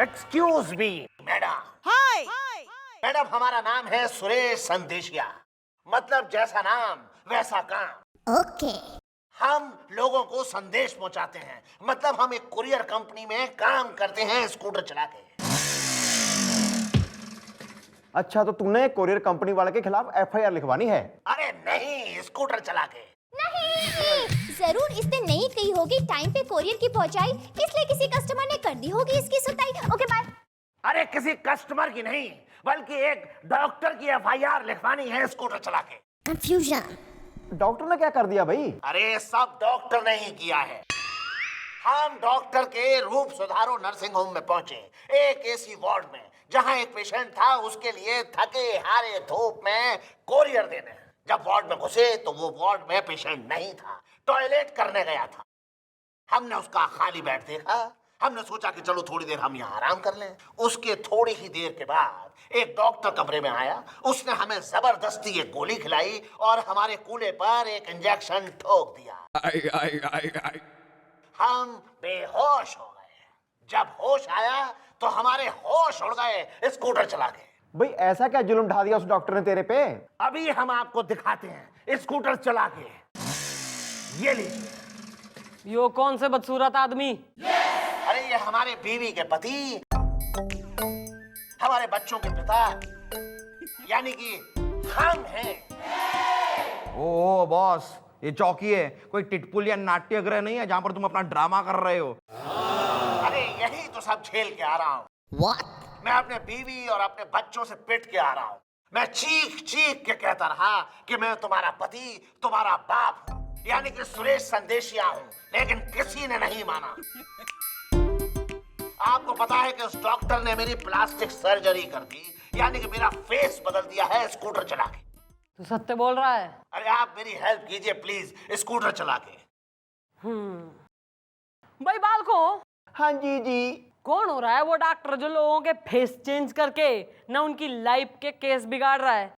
Excuse me madam. Hi. Madam हमारा नाम है सुरेश संदेशिया, मतलब जैसा नाम वैसा काम। ओके। हम लोगों को संदेश पहुंचाते हैं, मतलब हम एक कुरियर कंपनी में काम करते हैं स्कूटर चला के। अच्छा, तो तूने कोरियर कंपनी वाले के खिलाफ एफआईआर लिखवानी है? अरे नहीं, स्कूटर चला के। नहीं, जरूर इसने नहीं कही होगी टाइम पे कोरियर की पहुंचाई, इसलिए किसी कस्टमर ने कर दी होगी इसकी सुताई। Okay bye. अरे किसी कस्टमर की नहीं, बल्कि एक डॉक्टर की एफआईआर लिखवानी है स्कूटर चला के। कंफ्यूजन। डॉक्टर ने क्या कर दिया भाई? अरे सब डॉक्टर ने ही किया है। हम डॉक्टर के रूप सुधारो नर्सिंग होम में पहुंचे, एक एसी वार्ड में, जहां एक पेशेंट था, उसके लिए थके हारे धूप में कोरियर देने। जब वार्ड में घुसे तो वो वार्ड में पेशेंट नहीं था, टॉयलेट करने गया था। हमने उसका खाली बेड देखा, हमने सोचा कि चलो थोड़ी देर हम यहाँ आराम कर लें। उसके थोड़ी ही देर के बाद एक डॉक्टर कमरे में आया, उसने हमें जबरदस्ती एक गोली खिलाई और हमारे कूल्हे पर एक इंजेक्शन ठोक दिया। हम बेहोश हो गए। जब होश आया तो हमारे होश उड़ गए स्कूटर चला के। भाई ऐसा क्या जुल्म ढा दिया उस डॉक्टर ने तेरे पे? अभी हम आपको दिखाते हैं स्कूटर चला के। ये लीजिए। यो कौन से बदसूरत आदमी? अरे ये हमारे बीवी के पति, हमारे बच्चों के पिता, यानी कि हम हैं। ओ बॉस, ये चौकी है, कोई टिटपुल या नाट्यगृह नहीं है जहां पर तुम अपना ड्रामा कर रहे हो। अरे यही तो सब झेल के आ रहा हूँ। What? मैं अपने बीवी और अपने बच्चों से पिट के आ रहा हूँ। मैं चीख चीख के कहता रहा कि मैं तुम्हारा पति, तुम्हारा बाप हूँ, यानी कि सुरेश संदेशिया हूँ, लेकिन किसी ने नहीं माना। आपको पता है कि उस डॉक्टर ने मेरी प्लास्टिक सर्जरी कर दी, यानी कि मेरा फेस बदल दिया है स्कूटर चला के। तू सत्य बोल रहा है? अरे आप मेरी हेल्प कीजिए प्लीज स्कूटर चला के। भाई बाल को हाँ जी जी। कौन हो रहा है वो डॉक्टर जो लोगों के फेस चेंज करके ना उनकी लाइफ के केस बिगाड़ रहा है?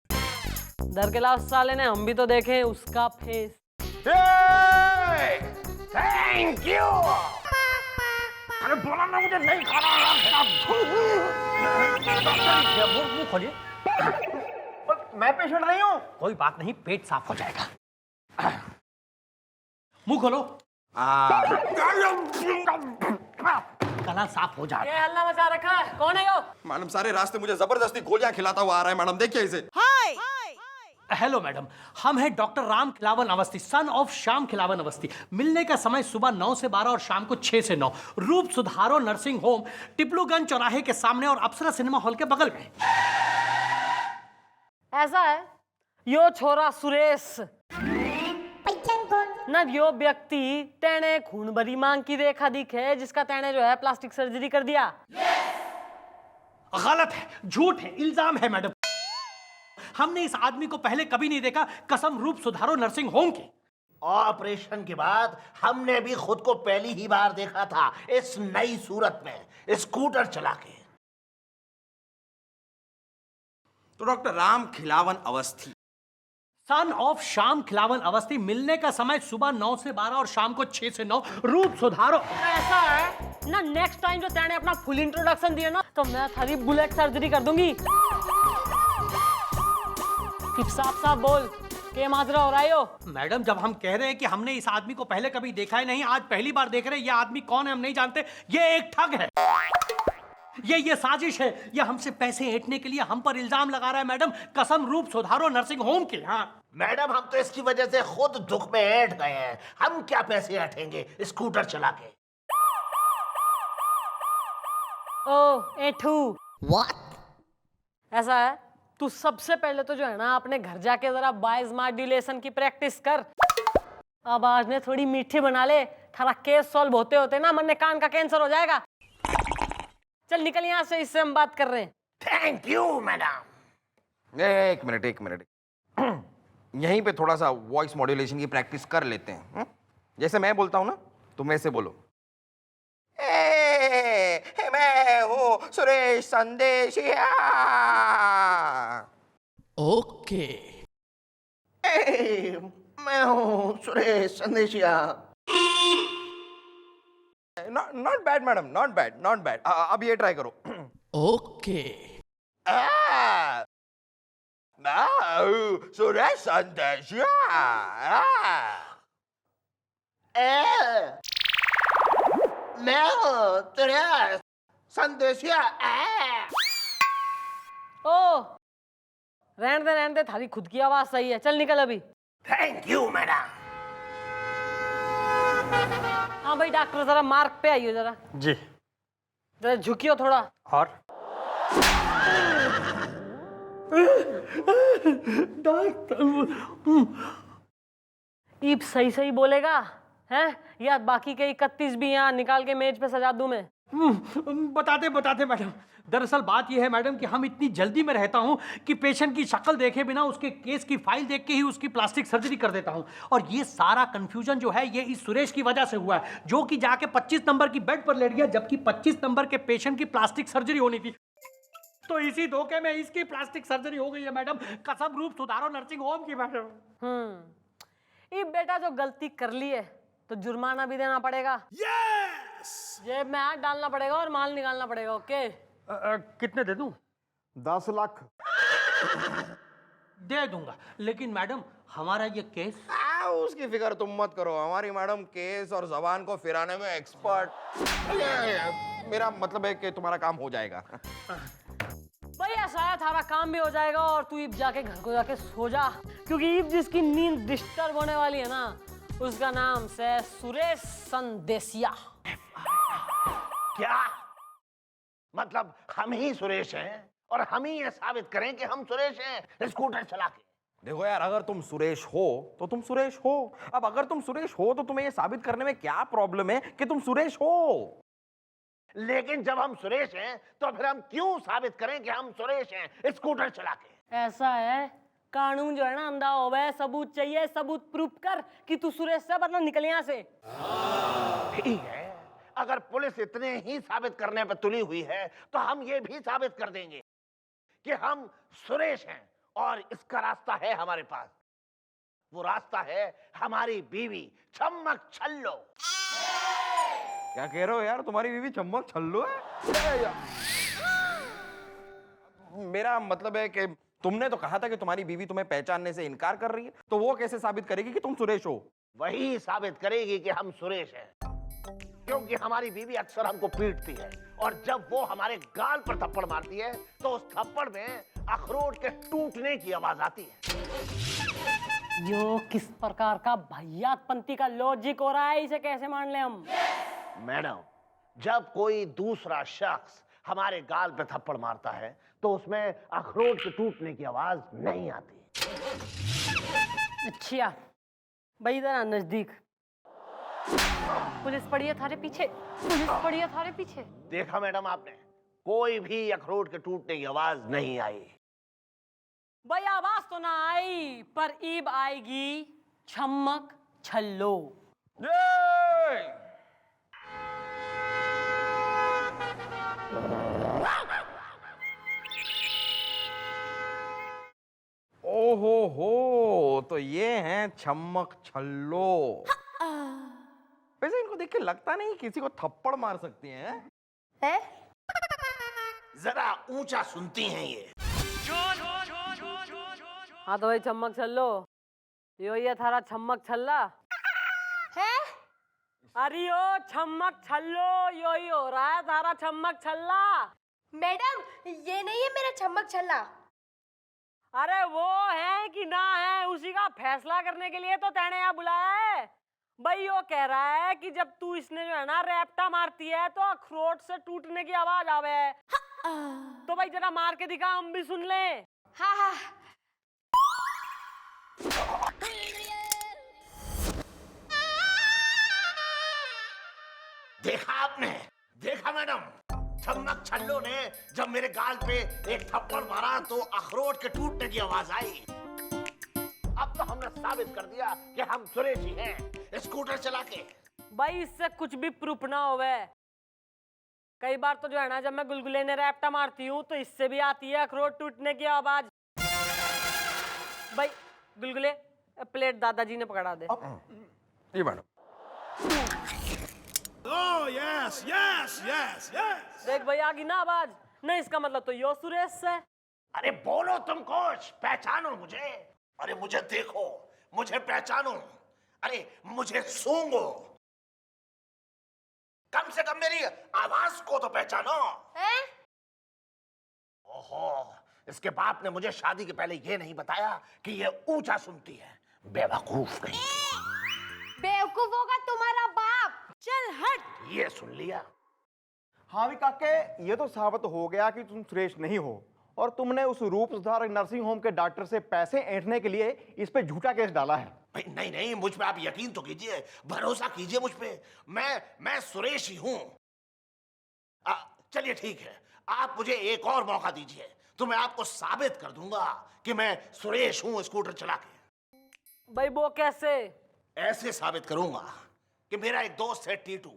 डर के लाओ साले ने, हम भी तो देखें उसका फेस। Thank you. अरे बोला ना मुझे नहीं खाना। मुंह खोलिए। मैं पेशेंट नहीं हूँ। कोई बात नहीं, पेट साफ हो जाएगा। मुंह खोलो। गला साफ हो जाएगा। ये हल्ला मचा रखा है, कौन है यो? मैडम सारे रास्ते मुझे जबरदस्ती गोलियां खिलाता हुआ आ रहा है। मैडम देखिए इसे। हाय। हेलो मैडम, हम हैं doctor Ram Khilawan Awasthi, son of Shyam Khilawan Awasthi. मिलने का समय सुबह 9 से 12 और शाम को 6 से 9। रूप सुधारो नर्सिंग होम, टिपलूगंज चौराहे के सामने और अप्सरा सिनेमा हॉल के बगल में। ऐसा है, यो छोरा सुरेश ना, यो व्यक्ति तेने खून भरी मांग की रेखा दिखे, जिसका तेने जो है प्लास्टिक सर्जरी कर दिया। गलत है, झूठ है, इल्जाम है मैडम। हमने इस आदमी को पहले कभी नहीं देखा, कसम रूप सुधारो नर्सिंग होम की। ऑपरेशन के बाद हमने भी खुद को पहली ही बार देखा था इस नई सूरत में स्कूटर चला के। तो doctor Ram Khilawan Awasthi, son of Shyam Khilawan Awasthi. मिलने का समय सुबह 9 से 12 और शाम को 6 से 9। रूप सुधारो। ऐसा है ना, नेक्स्ट टाइम जो तेने अपना फुल इंट्रोडक्शन दिया ना, तो मैं थारी बुलेट सर्जरी कर दूंगी। साफ साफ बोल के माजरा हो रहा है यो? मैडम जब हम कह रहे हैं कि हमने इस आदमी को पहले कभी देखा ही नहीं, आज पहली बार देख रहे हैं, ये आदमी कौन है हम नहीं जानते, ये एक ठग है, ये साजिश है, ये हमसे पैसे ऐंठने के लिए हम पर इल्जाम लगा रहा है मैडम, कसम रूप सुधारो नर्सिंग होम की। हाँ मैडम, हम तो इसकी वजह से खुद दुख में ऐंठ गए हैं। हम क्या पैसे ऐंठेंगे स्कूटर चला के? ओ एठू। What? ऐसा है, तू सबसे पहले तो जो है ना अपने घर जाके जरा बाइज मॉड्यूलेशन की प्रैक्टिस कर। अब आज ने थोड़ी मीठी बना ले, थारा केस सॉल्व होते होते ना मन में कान का कैंसर हो जाएगा। चल निकल यहाँ से, इससे हम बात कर रहे हैं। Thank you madam. एक मिनट यहीं पे थोड़ा सा वॉइस मॉड्यूलेशन की प्रैक्टिस कर लेते हैं। जैसे मैं बोलता हूं ना, तुम वैसे बोलो। मैं हूँ सुरेश संदेशिया। ओके। मैं हूँ Suresh Sandeshiya. Not bad madam, not bad, not bad. अब ये ट्राई करो। ओके। सुरेश संदेशिया। मैं हूँ तेरा संदेशिया। ओ रहने दे, थारी खुद की आवाज सही है। चल निकल अभी। Thank you madam. हाँ भाई डॉक्टर, जरा मार्क पे आइयो जरा। जी। जरा झुकियो थोड़ा। और ईब सही सही बोलेगा हैं, या बाकी के 31 भी यहाँ निकाल के मेज पे सजा दूं मैं? बताते मैडम। दरअसल बात यह है मैडम कि हम इतनी जल्दी में रहता हूं कि पेशेंट की शक्ल देखे बिना उसके केस की फाइल देख के ही उसकी प्लास्टिक सर्जरी कर देता हूं। और ये सारा कंफ्यूजन जो है ये इस सुरेश की वजह से हुआ है, जो कि जाके 25 नंबर की बेड पर लेट गया, जबकि 25 नंबर के पेशेंट की प्लास्टिक सर्जरी होनी थी। तो इसी धोखे में इसकी प्लास्टिक सर्जरी हो गई है मैडम। कसम रूप सुधारो नर्सिंग होम की मैडम। ये बेटा जो गलती कर ली है तो जुर्माना भी देना पड़ेगा। जेब में हाथ डालना पड़ेगा और माल निकालना पड़ेगा। ओके? कितने दे दूं? 10 लाख दे दूंगा, लेकिन मैडम हमारा ये केस। उसकी फिक्र तुम मत करो, हमारी मैडम केस और जबान को फिराने में एक्सपर्ट। मेरा मतलब है कि तुम्हारा काम हो जाएगा। भाई ऐसा है, थारा काम भी हो जाएगा और तू ईब जाके घर को जाके सो जा, क्योंकि ईब जिसकी नींद डिस्टर्ब होने वाली है ना, उसका नाम से सुरेश संदेशिया। क्या मतलब हम ही सुरेश हैं और हम ही ये साबित करें कि हम सुरेश हैं स्कूटर चला के? देखो यार, अगर तुम सुरेश हो तो तुम सुरेश हो। अब अगर तुम सुरेश हो तो तुम्हें ये साबित करने में क्या प्रॉब्लम है कि तुम सुरेश हो? लेकिन जब हम सुरेश हैं तो फिर हम क्यों साबित करें कि हम सुरेश हैं स्कूटर चला के? ऐसा है, कानून जो है ना अंधा हो गया, सबूत चाहिए, सबूत प्रूफ कर कि तू सुरेश से, वरना निकल यहाँ से। ठीक है, अगर पुलिस इतने ही साबित करने पर तुली हुई है तो हम ये भी साबित कर देंगे कि हम सुरेश हैं और इसका रास्ता है हमारे पास। वो रास्ता है हमारी बीवी चम्मक छल्लो। क्या कह रहे हो यार, तुम्हारी बीवी चम्मक छल्लो है? मेरा मतलब है कि तुमने तो कहा था कि तुम्हारी बीवी तुम्हें पहचानने से इनकार कर रही है, तो वो कैसे साबित करेगी कि तुम सुरेश हो? वही साबित करेगी कि हम सुरेश हैं, क्योंकि हमारी बीवी अक्सर हमको पीटती है और जब वो हमारे गाल पर थप्पड़ मारती है तो उस थप्पड़ में अखरोट के टूटने की आवाज आती है। यो किस प्रकार का भैयातपंथी का लॉजिक हो रहा है, इसे कैसे मान ले हम? मैडम, जब कोई दूसरा शख्स हमारे गाल पे थप्पड़ मारता है तो उसमें अखरोट के टूटने की आवाज नहीं आती। अच्छा भाई, इधर आ नजदीक। पुलिस पड़ी है थारे पीछे, पुलिस पड़ी है थारे पीछे। देखा मैडम आपने, कोई भी अखरोट के टूटने की आवाज नहीं आई। भाई आवाज तो ना आई, पर ईब आएगी छम्मक छल्लो। ओहो हो, तो ये हैं छम्मक छल्लो। वैसे इनको देख के लगता नहीं किसी को थप्पड़ मार सकती हैं। है? जरा ऊंचा सुनती हैं ये। हाँ तो भाई छम्मक छल्लो, यो ये थारा छम्मक छल्ला है? अरे यो छम्मक छल्लो, यो ही हो रहा है थारा छम्मक छल्ला। मैडम, ये नहीं है मेरा छम्मक छल्ला। अरे वो है कि ना है, उसी का फैसला करने के लिए तो तैने यहाँ बुलाया है। भाई यो कह रहा है कि जब तू इसने जो है ना रैप्टा मारती है तो अखरोट से टूटने की आवाज आवे है। तो भाई जरा मार के दिखा, हम भी सुन ले। हाँ हाँ। देखा आपने? देखा मैडम, छम्मक छल्लो ने जब मेरे गाल पे एक थप्पड़ मारा तो अखरोट के टूटने की आवाज आई। अब तो हमने साबित कर दिया कि हम सुरेश ही हैं स्कूटर चला के। भाई इससे कुछ भी प्रूफ ना होवे। कई बार तो जो है ना, जब मैं गुलगुले ने रैप्टा मारती हूँ तो इससे भी आती है अखरोट टूटने की आवाज। भाई गुलगुले प्लेट दादाजी ने पकड़ा दे। ये madam, Oh, yes, yes, yes, yes. देख भाई आ गई ना आवाज, नहीं इसका मतलब तो यो सुरेश है। अरे बोलो तुम कुछ, पहचानो मुझे। अरे मुझे देखो, मुझे पहचानो, अरे मुझे सूंघो, कम से कम मेरी आवाज को तो पहचानो। ओहो, इसके बाप ने मुझे शादी के पहले ये नहीं बताया कि ये ऊंचा सुनती है। बेवकूफ कहीं। बेवकूफ होगा तुम्हारा बाप। चल हट। ये सुन लिया। हाँ भी काके, ये तो साबित हो गया कि तुम सुरेश नहीं हो और तुमने उस रूप सुधार नर्सिंग होम के डॉक्टर से पैसे ऐंठने के लिए इस पे झूठा केस डाला है। भाई नहीं नहीं, मुझ पे आप यकीन तो कीजिए, भरोसा कीजिए मुझ पे। मैं सुरेश ही हूं। चलिए ठीक है, आप मुझे एक और मौका दीजिए तो मैं आपको साबित कर दूंगा कि मैं सुरेश हूं स्कूटर चला के। भाई वो कैसे? ऐसे साबित करूंगा कि मेरा एक दोस्त है टीटू,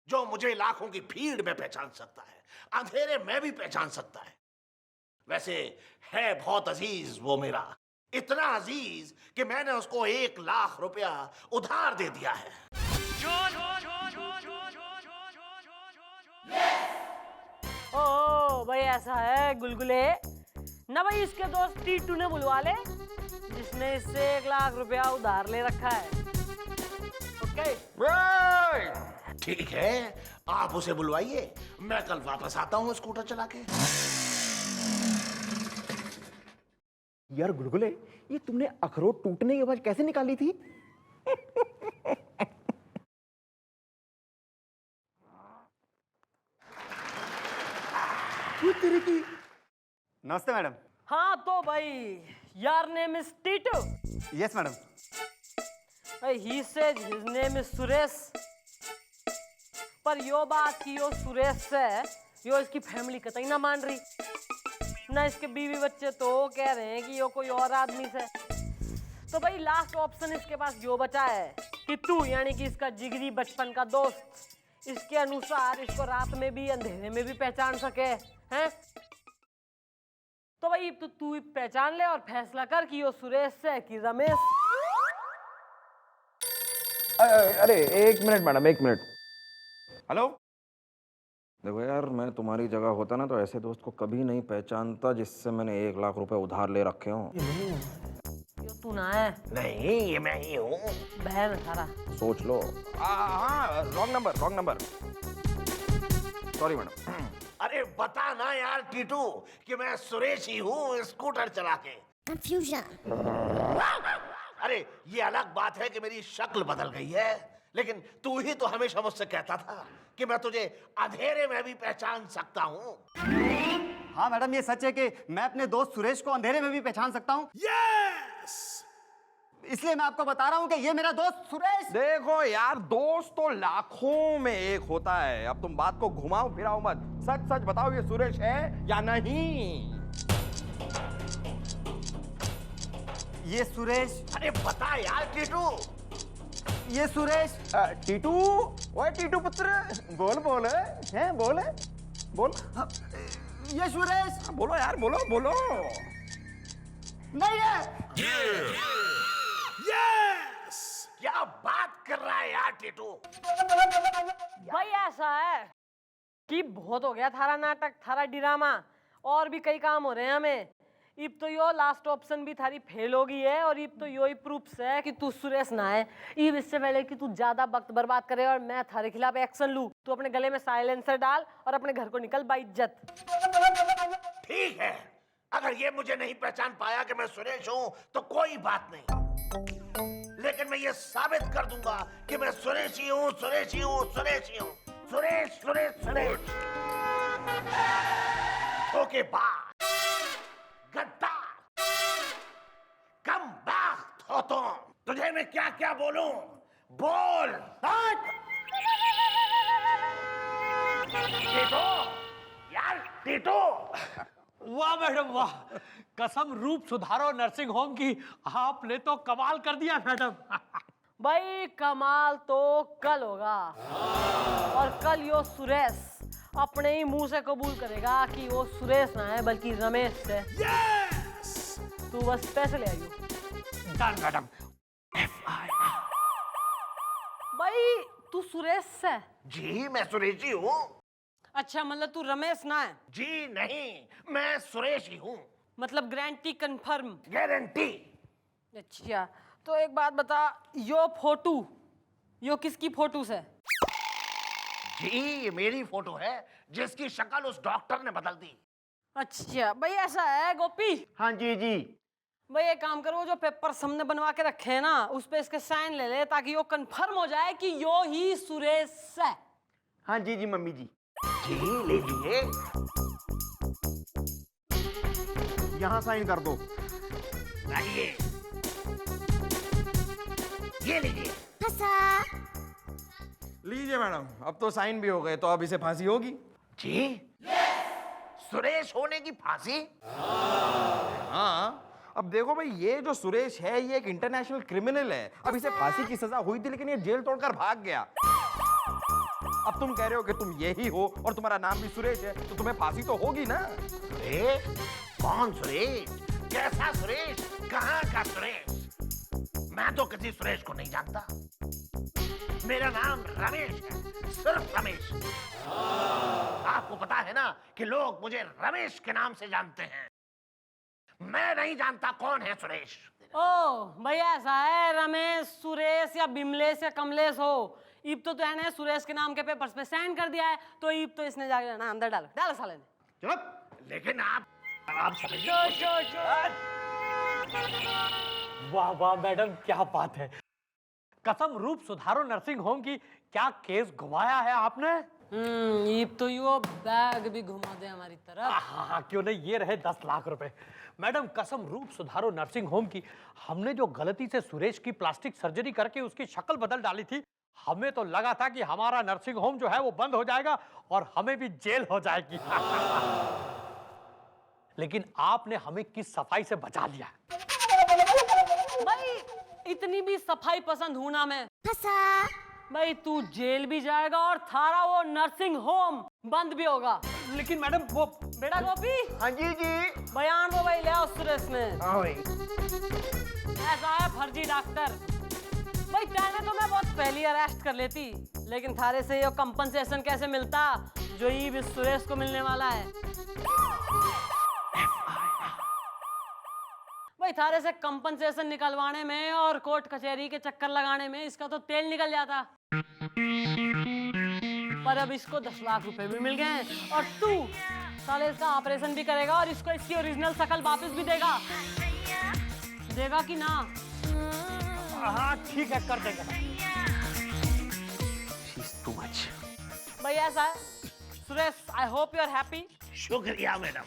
जो मुझे लाखों की भीड़ में पहचान सकता है, अंधेरे में भी पहचान सकता है। वैसे है बहुत अजीज वो मेरा, इतना अजीज कि मैंने उसको 1 लाख रुपया उधार दे दिया है। ओ भाई ऐसा है गुलगुले ना भाई, इसके दोस्त टीटू ने बुलवा ले जिसने इससे 1 लाख रुपया उधार ले रखा है। ओके ठीक है, आप उसे बुलवाइए, मैं कल वापस आता हूँ स्कूटर चला के। यार गुलगुले, ये तुमने अखरोट टूटने की आवाज कैसे निकाली थी? तेरे की। नमस्ते मैडम। हाँ तो भाई यार name is Titu. Yes madam. He says his name is Suresh. पर यो बात की यो सुरेश से यो इसकी फैमिली कतई ना मान रही, ना इसके बीवी बच्चे तो कह रहे हैं कि यो कोई और आदमी से। तो भाई लास्ट ऑप्शन इसके पास यो बचा है कि तू यानी कि इसका जिगरी बचपन का दोस्त इसके अनुसार इसको रात में भी अंधेरे में भी पहचान सके हैं। तो भाई तो तू पहचान ले और फैसला कर कि यो सुरेश से कि रमेश। अरे 1 मिनट मैडम, 1 मिनट। हेलो, देखो यार, मैं तुम्हारी जगह होता ना तो ऐसे दोस्त को कभी नहीं पहचानता जिससे मैंने 1 लाख रुपए उधार ले रखे हो। यो तू ना है? नहीं, ये मैं ही हूँ। बहन थारा सोच लो। हाँ, रॉन्ग नंबर। Sorry madam. अरे बता ना यार टीटू कि मैं सुरेश ही हूँ स्कूटर चला के। कंफ्यूजन। अरे ये अलग बात है कि मेरी शक्ल बदल गई है, लेकिन तू ही तो हमेशा मुझसे कहता था कि मैं तुझे अंधेरे में भी पहचान सकता हूँ। हाँ मैडम, ये सच है कि मैं अपने दोस्त सुरेश को अंधेरे में भी पहचान सकता हूँ। Yes! इसलिए मैं आपको बता रहा हूँ कि ये मेरा दोस्त सुरेश। देखो यार, दोस्त तो लाखों में एक होता है। अब तुम बात को घुमाओ फिराओ मत, सच सच बताओ ये सुरेश है या नहीं? ये सुरेश। अरे बता यार टीटू। ये सुरेश। टीटू, ओए टीटू पुत्र, बोल बोल है, बोल ये सुरेश। बोलो यार, बोलो। नहीं है। Yes! क्या बात कर रहा है यार टीटू? भाई ऐसा है कि बहुत हो गया थारा नाटक, थारा ड्रामा, और भी कई काम हो रहे हैं हमें। इब तो यो लास्ट ऑप्शन भी थारी फेल हो गई है और इब तो यो ही प्रूफ है कि तू सुरेश ना है। इब इससे पहले कि तू ज्यादा वक्त बर्बाद करे और मैं थारे खिलाफ एक्शन लूं, तू अपने गले में साइलेंसर डाल और अपने घर को निकल बाइज्जत। ठीक है, अगर ये मुझे नहीं पहचान पाया कि मैं सुरेश हूँ तो कोई बात नहीं, लेकिन मैं ये साबित कर दूंगा कि मैं सुरेश ही हूँ। सुरेश। Okay bye. गद्दार, कम बैक हो तुझे मैं क्या क्या बोलूं? बोल। टीटू। वाह मैडम वाह, कसम रूप सुधारो नर्सिंग होम की, आपने तो कमाल कर दिया मैडम। भाई कमाल तो कल होगा, और कल यो सुरेश अपने ही मुंह से कबूल करेगा कि वो सुरेश ना है बल्कि रमेश है। Yes! तू बस पैसे ले आइयो। Done madam. भाई तू सुरेश से जी मैं सुरेश जी हूँ। अच्छा मतलब तू रमेश ना है, जी नहीं, मैं सुरेश ही हूँ। मतलब गारंटी कंफर्म। गारंटी। अच्छा तो एक बात बता, यो फोटो यो किसकी फोटोस है? जी ये मेरी फोटो है जिसकी शक्ल उस डॉक्टर ने बदल दी। अच्छा भाई ऐसा है गोपी? हाँ जी जी। भाई एक काम करो, जो पेपर हमने बनवा के रखे हैं ना उस पे इसके साइन ले ले ताकि यो कंफर्म हो जाए कि यो ही सुरेश है। हाँ जी जी मम्मी जी। जी लीजिए। यहाँ साइन कर दो। लाइए, ये लीजिए। हंसा। लीजिए मैडम, अब तो साइन भी हो गए, तो अब इसे फांसी होगी। जी सुरेश होने की फांसी? हाँ, अब देखो भाई, ये जो सुरेश है ये एक इंटरनेशनल क्रिमिनल है। अब इसे फांसी की सजा हुई थी लेकिन ये जेल तोड़कर भाग गया। अब तुम कह रहे हो कि तुम यही हो और तुम्हारा नाम भी सुरेश है, तो तुम्हें फांसी तो होगी ना। सुरेश? कौन सुरेश? कैसा सुरेश? कहाँ का सुरेश? मैं तो किसी सुरेश को नहीं जानता। मेरा नाम रमेश है, सिर्फ रमेश। आपको पता है ना कि लोग मुझे रमेश के नाम से जानते हैं। मैं नहीं जानता कौन है सुरेश। ओ भाई ऐसा है, रमेश सुरेश या बिमलेश या कमलेश हो, ईब तो ने सुरेश के नाम के पेपर्स पे साइन कर दिया है, तो ईब तो इसने जाके ना अंदर डाल साले ने। चुप। लेकिन आप समझिए। वाह वाह मैडम, क्या बात है। कसम रूप सुधारो नर्सिंग होम की, क्या केस घुमाया है आपने। ईब तो यो बैग भी घुमा दे हमारी तरफ। हाँ क्यों नहीं, ये रहे 10 लाख रुपए। मैडम कसम रूप सुधारो नर्सिंग होम की, हमने जो गलती से सुरेश की प्लास्टिक सर्जरी करके उसकी शक्ल बदल डाली थी, हमें तो लगा था कि हमारा नर्सिंग होम जो है वो बंद हो जाएगा और हमें भी जेल हो जाएगी। लेकिन आपने हमें किस सफाई से बचा लिया। भाई इतनी भी सफाई पसंद हूं ना मैं। हंसा। भाई तू जेल भी जाएगा और थारा वो नर्सिंग होम बंद भी होगा। लेकिन मैडम वो बेटा गोपी, हाँ जी जी। बयान दो भाई, ले आओ सुरेश ने। हाँ भाई। ऐसा है फर्जी डॉक्टर। भाई कहने तो मैं बहुत पहले अरेस्ट कर लेती, लेकिन थारे से ये कंपनसेशन कैसे मिलता जो ये भी सुरेश को मिलने वाला है। भाई थारे से कंपनसेशन निकलवाने में और कोर्ट कचहरी के चक्कर लगाने में इसका तो तेल निकल जाता। पर अब इसको 10 लाख रुपए भी मिल गए हैं और तू साले इसका ऑपरेशन भी करेगा और इसको इसकी ओरिजिनल शक्ल वापस भी देगा कि ना? हाँ ठीक है, कर देंगे। Too much. भाई ऐसा है Suresh, I hope you are happy. शुक्रिया मैडम,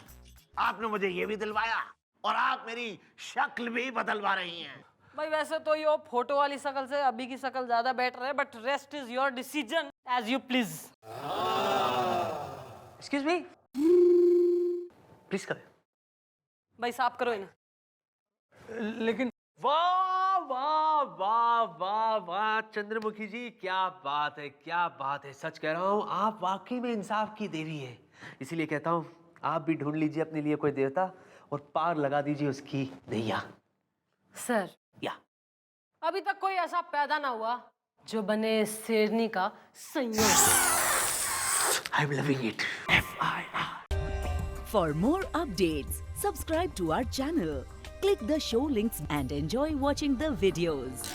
आपने मुझे ये भी दिलवाया और आप मेरी शक्ल भी बदलवा रही हैं। भाई वैसे तो ये फोटो वाली शक्ल से अभी की शक्ल ज्यादा बेटर है, but rest is your decision as you please. Excuse me, please करें। भाई साफ करो इन्हें। लेकिन वाह वाह वाह वाह वाह चंद्रमुखी जी, क्या बात है, क्या बात है। सच कह रहा हूँ, आप वाकई में इंसाफ की देवी है। इसीलिए कहता हूँ आप भी ढूंढ लीजिए अपने लिए कोई देवता और पार लगा दीजिए उसकी नैया। सर या अभी तक कोई ऐसा पैदा ना हुआ जो बने शेरनी का संयोग। I am loving it. For more updates, subscribe to our channel, click the show links and enjoy watching the videos.